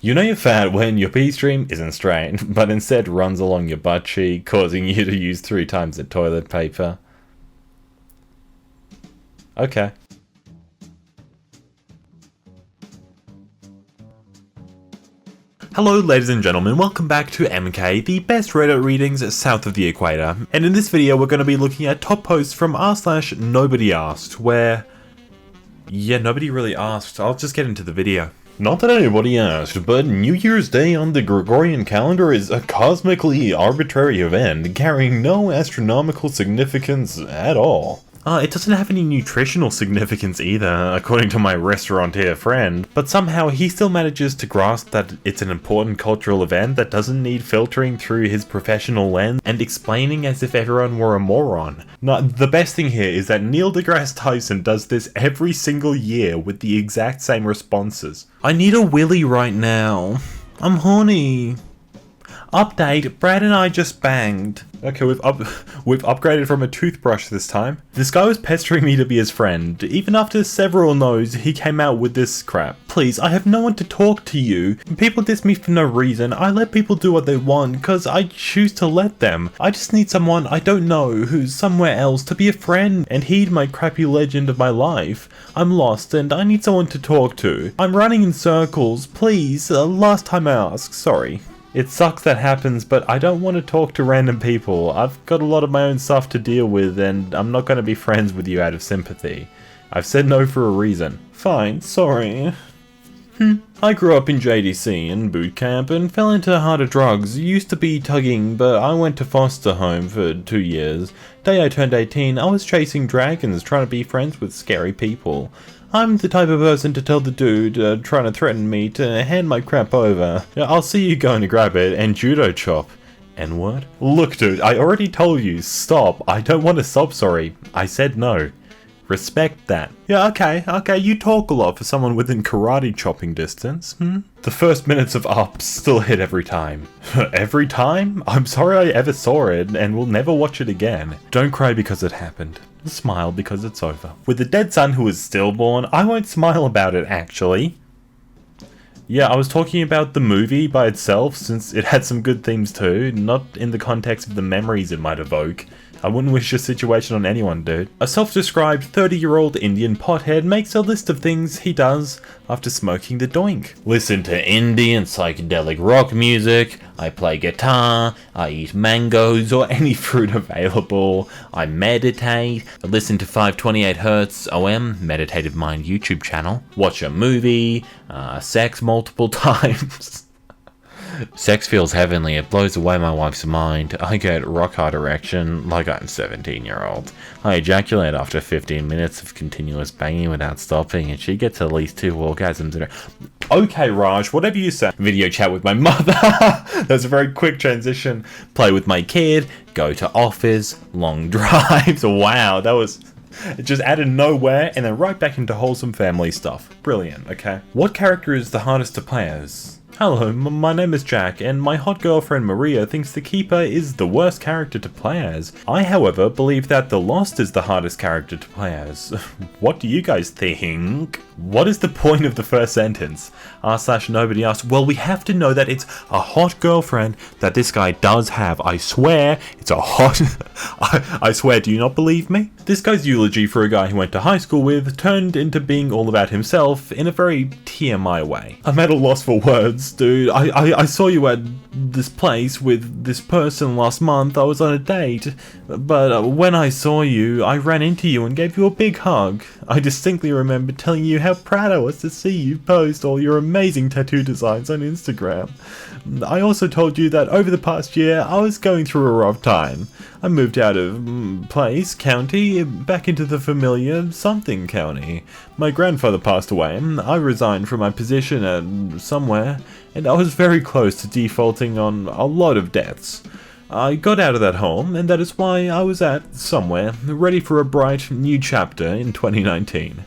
You know you're fat when your pee stream isn't straight, but instead runs along your butt cheek, causing you to use 3 times the toilet paper. Okay. Hello ladies and gentlemen, welcome back to EmKay, the best Reddit readings south of the equator. And in this video we're going to be looking at top posts from r/Nobodyasked, where... yeah, nobody really asked. I'll just get into the video. Not that anybody asked, but New Year's Day on the Gregorian calendar is a cosmically arbitrary event carrying no astronomical significance at all. It doesn't have any nutritional significance either, according to my restaurateur friend, but somehow he still manages to grasp that it's an important cultural event that doesn't need filtering through his professional lens and explaining as if everyone were a moron. Now, the best thing here is that Neil deGrasse Tyson does this every single year with the exact same responses. I need a willy right now. I'm horny. Update, Brad and I just banged. Okay, we've upgraded from a toothbrush this time. This guy was pestering me to be his friend. Even after several no's, he came out with this crap. Please, I have no one to talk to you. People diss me for no reason. I let people do what they want because I choose to let them. I just need someone I don't know who's somewhere else to be a friend and heed my crappy legend of my life. I'm lost and I need someone to talk to. I'm running in circles. Please, last time I asked, sorry. It sucks that happens, but I don't want to talk to random people. I've got a lot of my own stuff to deal with, and I'm not going to be friends with you out of sympathy. I've said no for a reason. Fine, sorry. I grew up in JDC and boot camp and fell into harder drugs. Used to be tugging, but I went to foster home for 2 years. Day I turned 18, I was chasing dragons, trying to be friends with scary people. I'm the type of person to tell the dude trying to threaten me to hand my crap over. I'll see you going to grab it and judo chop. N-word? Look dude, I already told you, stop. I don't want to sob sorry. I said no. Respect that. Yeah, okay, you talk a lot for someone within karate chopping distance, The first minutes of Up still hit every time. Every time? I'm sorry I ever saw it and will never watch it again. Don't cry because it happened. Smile because it's over. With a dead son who is stillborn, I won't smile about it actually. Yeah, I was talking about the movie by itself since it had some good themes too, not in the context of the memories it might evoke. I wouldn't wish this situation on anyone, dude. A self-described 30-year-old Indian pothead makes a list of things he does after smoking the doink. Listen to indie and psychedelic rock music, I play guitar, I eat mangoes or any fruit available, I meditate, I listen to 528Hz OM, Meditative Mind YouTube channel, watch a movie, sex multiple times. Sex feels heavenly, it blows away my wife's mind. I get rock hard erection like I'm 17-year-old. I ejaculate after 15 minutes of continuous banging without stopping, and she gets at least 2 orgasms in her. Okay, Raj, whatever you say. Video chat with my mother. That's a very quick transition. Play with my kid. Go to office. Long drives. Wow, that was... just out of nowhere and then right back into wholesome family stuff. Brilliant, okay. What character is the hardest to play as? Hello, my name is Jack, and my hot girlfriend Maria thinks the Keeper is the worst character to play as. I, however, believe that the Lost is the hardest character to play as. What do you guys think? What is the point of the first sentence? r/Nobodyasked. Well, we have to know that it's a hot girlfriend that this guy does have. I swear, it's a hot... I swear, do you not believe me? This guy's eulogy for a guy he went to high school with turned into being all about himself in a very TMI way. I'm at a loss for words, dude. I saw you at this place with this person last month. I was on a date, but when I saw you, I ran into you and gave you a big hug. I distinctly remember telling you how proud I was to see you post all your amazing tattoo designs on Instagram. I also told you that over the past year, I was going through a rough time. I moved out of county, back into the familiar something county. My grandfather passed away. I resigned from my position at somewhere, and I was very close to defaulting on a lot of debts. I got out of that home, and that is why I was at somewhere, ready for a bright new chapter in 2019.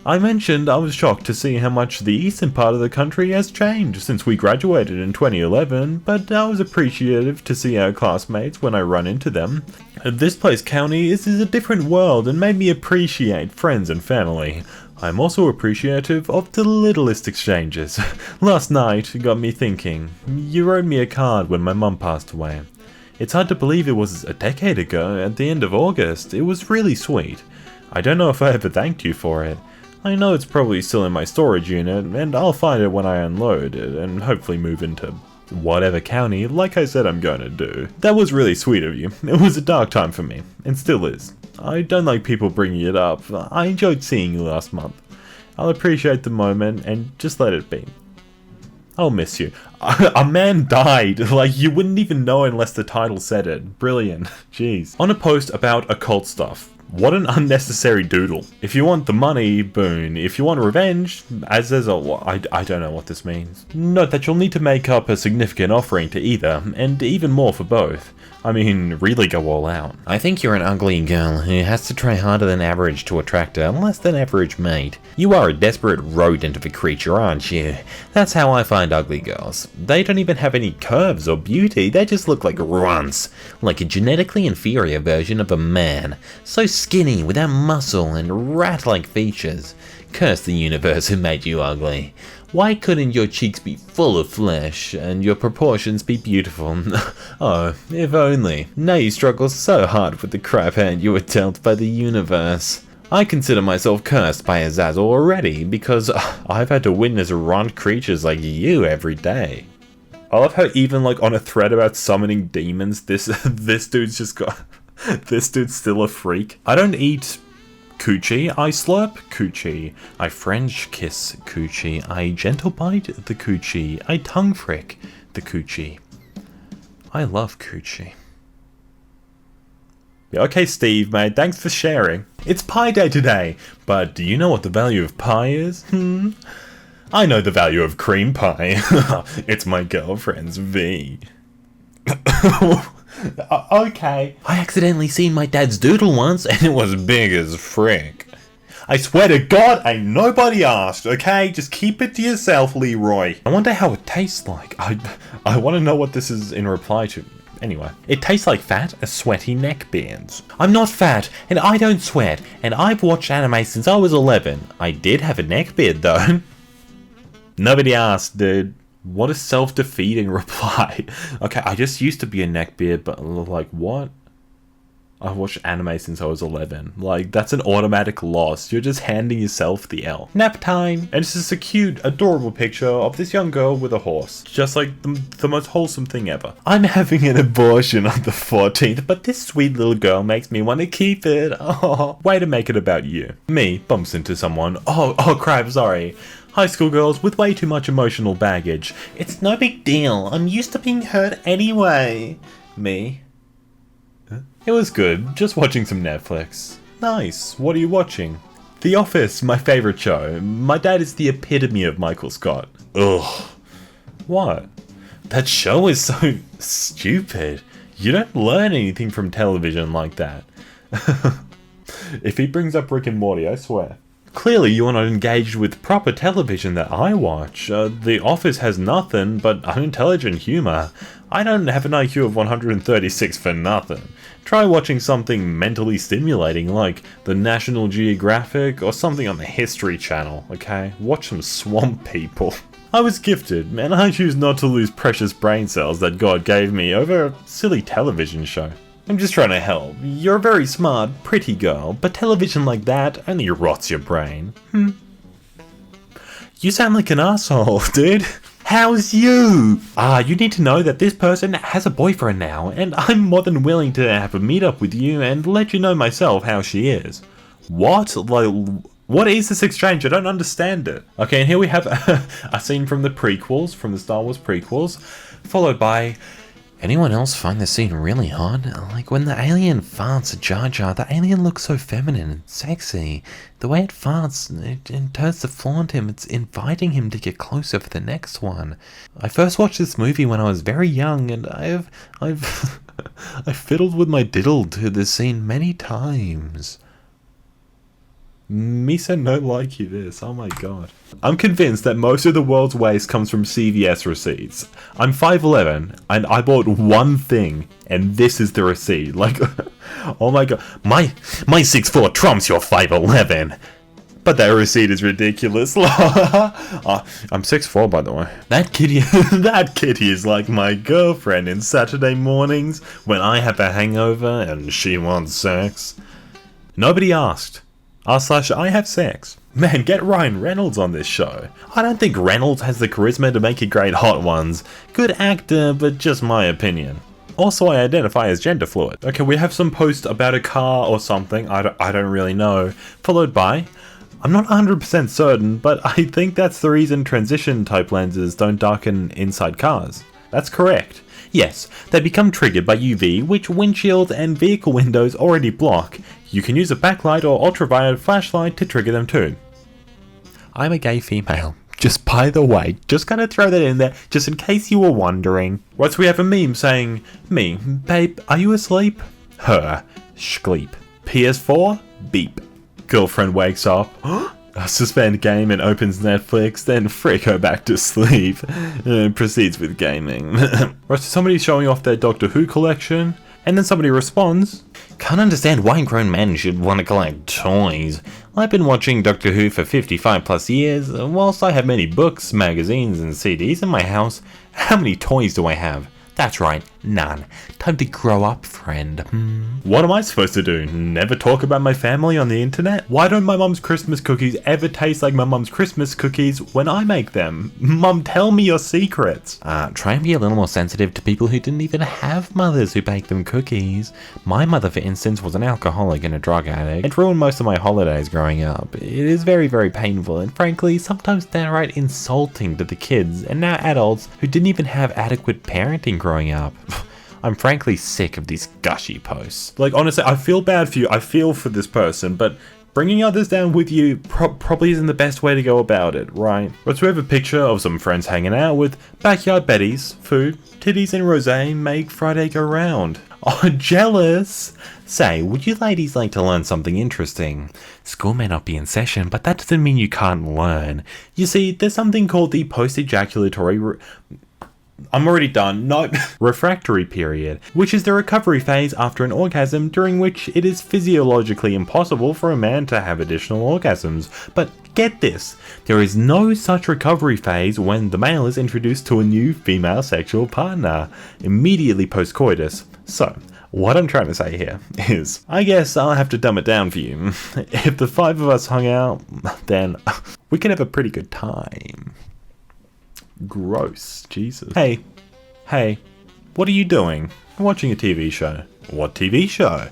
I mentioned I was shocked to see how much the eastern part of the country has changed since we graduated in 2011, but I was appreciative to see our classmates when I run into them. This place county is a different world and made me appreciate friends and family. I'm also appreciative of the littlest exchanges. Last night got me thinking. You wrote me a card when my mum passed away. It's hard to believe it was a decade ago at the end of August. It was really sweet. I don't know if I ever thanked you for it. I know it's probably still in my storage unit, and I'll find it when I unload it and hopefully move into whatever county like I said I'm gonna do. That was really sweet of you. It was a dark time for me, and still is. I don't like people bringing it up. I enjoyed seeing you last month. I'll appreciate the moment and just let it be. I'll miss you. A man died. Like, you wouldn't even know unless the title said it. Brilliant. Jeez. On a post about occult stuff. What an unnecessary doodle. If you want the money, boon. If you want revenge, as there's a... I don't know what this means. Note that you'll need to make up a significant offering to either, and even more for both. I mean, really go all out. I think you're an ugly girl who has to try harder than average to attract a less than average mate. You are a desperate rodent of a creature, aren't you? That's how I find ugly girls. They don't even have any curves or beauty, they just look like runts. Like a genetically inferior version of a man. So skinny, without muscle and rat-like features. Curse the universe who made you ugly. Why couldn't your cheeks be full of flesh, and your proportions be beautiful? Oh, if only. Now you struggle so hard with the crap hand you were dealt by the universe. I consider myself cursed by Azazel already, because I've had to witness runt creatures like you every day. I love how even like on a thread about summoning demons, this dude's just got... this dude's still a freak. I don't eat... coochie, I slurp coochie, I French kiss coochie, I gentle bite the coochie, I tongue frick the coochie. I love coochie. Okay, Steve, mate, thanks for sharing. It's Pie Day today, but do you know what the value of pie is? I know the value of cream pie. It's my girlfriend's V. Okay. I accidentally seen my dad's doodle once and it was big as frick. I swear to God, ain't nobody asked, okay? Just keep it to yourself, Leroy. I wonder how it tastes like. I want to know what this is in reply to. Anyway, it tastes like fat, sweaty neckbeards. I'm not fat, and I don't sweat, and I've watched anime since I was 11. I did have a neckbeard, though. Nobody asked, dude. What a self-defeating reply. Okay, I just used to be a neckbeard, but like, what? I've watched anime since I was 11. Like, that's an automatic loss. You're just handing yourself the L. Nap time! And it's just a cute, adorable picture of this young girl with a horse. Just like the most wholesome thing ever. I'm having an abortion on the 14th, but this sweet little girl makes me want to keep it. Oh, way to make it about you. Me bumps into someone. Oh crap, sorry. High school girls with way too much emotional baggage. It's no big deal. I'm used to being hurt anyway. Me? Huh? It was good. Just watching some Netflix. Nice. What are you watching? The Office, my favorite show. My dad is the epitome of Michael Scott. Ugh. What? That show is so stupid. You don't learn anything from television like that. If he brings up Rick and Morty, I swear. Clearly you are not engaged with proper television that I watch. The Office has nothing but unintelligent humor. I don't have an IQ of 136 for nothing. Try watching something mentally stimulating like the National Geographic or something on the History Channel, okay? Watch some swamp people. I was gifted, and I choose not to lose precious brain cells that God gave me over a silly television show. I'm just trying to help. You're a very smart, pretty girl, but television like that only rots your brain. You sound like an asshole, dude. How's you? You need to know that this person has a boyfriend now, and I'm more than willing to have a meetup with you and let you know myself how she is. What? Like, what is this exchange? I don't understand it. Okay, and here we have a scene from the prequels, from the Star Wars prequels, followed by... Anyone else find this scene really hot? Like when the alien farts at Jar Jar, the alien looks so feminine and sexy. The way it farts, it turns to flaunt him, it's inviting him to get closer for the next one. I first watched this movie when I was very young, and I've fiddled with my diddle to this scene many times. Misa no like you this, oh my god. I'm convinced that most of the world's waste comes from CVS receipts. I'm 5'11", and I bought one thing, and this is the receipt. Like, oh my god. My 6'4" trumps your 5'11". But that receipt is ridiculous. I'm 6'4", by the way. That kitty, that kitty is like my girlfriend in Saturday mornings when I have a hangover and she wants sex. Nobody asked. R/I have sex. Man, get Ryan Reynolds on this show. I don't think Reynolds has the charisma to make a great Hot Ones. Good actor, but just my opinion. Also, I identify as gender fluid. Okay, we have some post about a car or something, I don't really know. Followed by, I'm not 100% certain, but I think that's the reason transition type lenses don't darken inside cars. That's correct. Yes, they become triggered by UV, which windshields and vehicle windows already block. You can use a backlight or ultraviolet flashlight to trigger them too. I'm a gay female. Just by the way, just gonna throw that in there, just in case you were wondering. Right, so we have a meme saying, me, babe, are you asleep? Her, schleep. PS4, beep. Girlfriend wakes up, suspend game and opens Netflix, then frick her back to sleep. Proceeds with gaming. Right, so somebody's showing off their Doctor Who collection, and then somebody responds, can't understand why grown men should want to collect toys. I've been watching Doctor Who for 55 plus years. Whilst I have many books, magazines and CDs in my house, how many toys do I have? That's right, none. Time to grow up, friend. What am I supposed to do? Never talk about my family on the internet? Why don't my mum's Christmas cookies ever taste like my mum's Christmas cookies when I make them? Mum, tell me your secrets. Try and be a little more sensitive to people who didn't even have mothers who baked them cookies. My mother, for instance, was an alcoholic and a drug addict. It ruined most of my holidays growing up. It is very, very painful and frankly, sometimes downright insulting to the kids and now adults who didn't even have adequate parenting growing up. I'm frankly sick of these gushy posts. Like, honestly, I feel bad for you. I feel for this person, but bringing others down with you probably isn't the best way to go about it, right? But we have a picture of some friends hanging out with backyard betties, food, titties and rosé make Friday go round. Oh, jealous! Say, would you ladies like to learn something interesting? School may not be in session, but that doesn't mean you can't learn. You see, there's something called the post-ejaculatory I'm already done. Nope. Refractory period, which is the recovery phase after an orgasm during which it is physiologically impossible for a man to have additional orgasms. But get this, there is no such recovery phase when the male is introduced to a new female sexual partner immediately post-coitus. So, what I'm trying to say here is, I guess I'll have to dumb it down for you. If the five of us hung out, then we could have a pretty good time. Gross. Jesus. Hey, what are you doing? I'm watching a TV show. What TV show?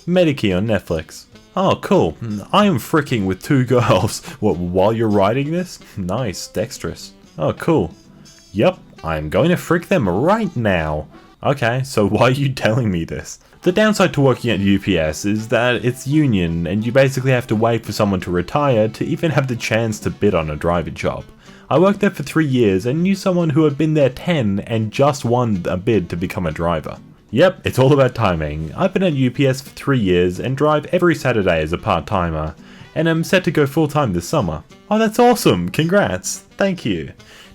Medikey on Netflix. Oh, cool. I am fricking with two girls. What, while you're writing this? Nice, dexterous. Oh, cool. Yep, I'm going to frick them right now. Okay, so why are you telling me this? The downside to working at UPS is that it's union and you basically have to wait for someone to retire to even have the chance to bid on a driving job. I worked there for 3 years and knew someone who had been there 10 and just won a bid to become a driver. Yep, it's all about timing. I've been at UPS for 3 years and drive every Saturday as a part-timer, and I'm set to go full-time this summer. Oh, that's awesome! Congrats! Thank you.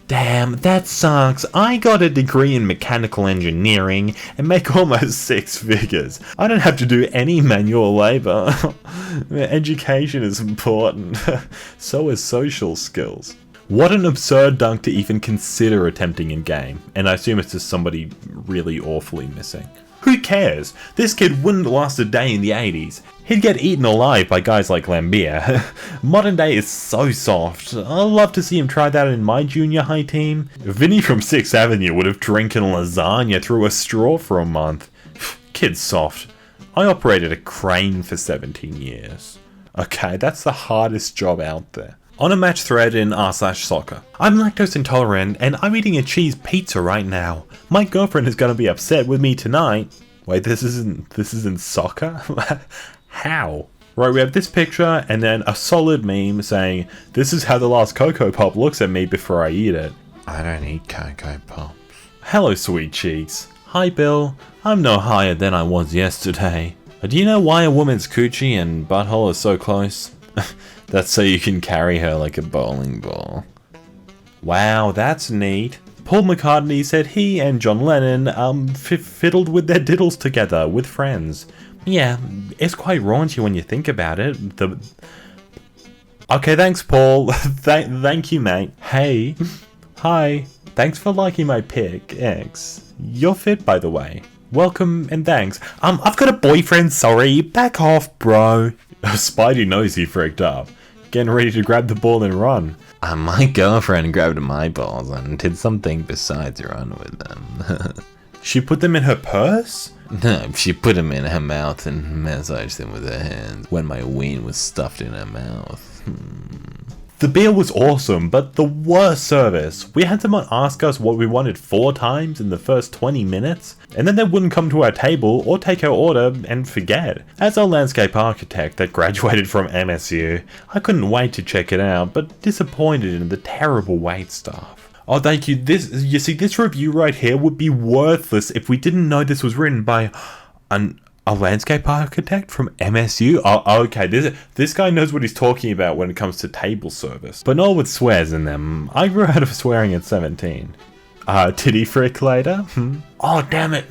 Damn, that sucks. I got a degree in mechanical engineering and make almost 6 figures. I don't have to do any manual labor. Education is important. So is social skills. What an absurd dunk to even consider attempting in game, and I assume it's just somebody really awfully missing. Who cares? This kid wouldn't last a day in the 80s. He'd get eaten alive by guys like Lambier. Modern day is so soft. I'd love to see him try that in my junior high team. Vinny from 6th Avenue would have drinking lasagna through a straw for a month. Kid's soft. I operated a crane for 17 years. Okay, that's the hardest job out there. On a match thread in r/soccer. I'm lactose intolerant and I'm eating a cheese pizza right now. My girlfriend is gonna be upset with me tonight. Wait, this isn't soccer? How? Right, we have this picture and then a solid meme saying, this is how the last Cocoa Pop looks at me before I eat it. I don't eat Cocoa Pops. Hello, sweet cheeks. Hi, Bill. I'm no higher than I was yesterday. Do you know why a woman's coochie and butthole are so close? That's so you can carry her like a bowling ball. Wow, that's neat. Paul McCartney said he and John Lennon fiddled with their diddles together with friends. Yeah, it's quite raunchy when you think about it. Okay, thanks, Paul. Thank you, mate. Hey. Hi. Thanks for liking my pic, X. You're fit, by the way. Welcome and thanks. I've got a boyfriend, sorry. Back off, bro. Spidey knows he freaked up. Getting ready to grab the ball and run. My girlfriend grabbed my balls and did something besides run with them. She put them in her purse? No, she put them in her mouth and massaged them with her hands when my ween was stuffed in her mouth. The beer was awesome, but the worst service. We had someone ask us what we wanted 4 times in the first 20 minutes, and then they wouldn't come to our table or take our order and forget. As a landscape architect that graduated from MSU, I couldn't wait to check it out, but disappointed in the terrible wait staff. Oh, thank you. This review right here would be worthless if we didn't know this was written by a landscape architect from MSU? Oh, okay, this guy knows what he's talking about when it comes to table service. But not with swears in them. I grew out of swearing at 17. Titty frick later? Oh, damn it.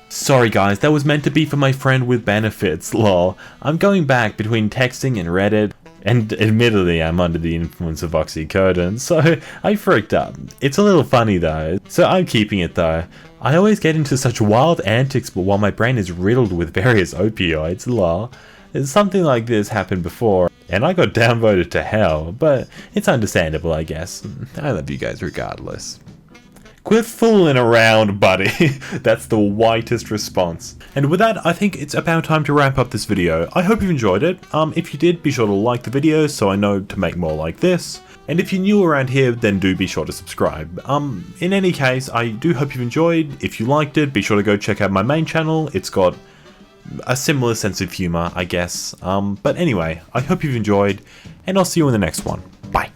Sorry guys, that was meant to be for my friend with benefits, lol. I'm going back between texting and Reddit. And admittedly, I'm under the influence of oxycodone, so I freaked up. It's a little funny though, so I'm keeping it though. I always get into such wild antics but while my brain is riddled with various opioids, lol. Something like this happened before, and I got downvoted to hell, but it's understandable I guess. I love you guys regardless. Quit fooling around, buddy. That's the whitest response. And with that, I think it's about time to wrap up this video. I hope you enjoyed it. If you did, be sure to like the video so I know to make more like this. And if you're new around here, then do be sure to subscribe. In any case, I do hope you've enjoyed. If you liked it, be sure to go check out my main channel. It's got a similar sense of humor, I guess. But anyway, I hope you've enjoyed, and I'll see you in the next one. Bye.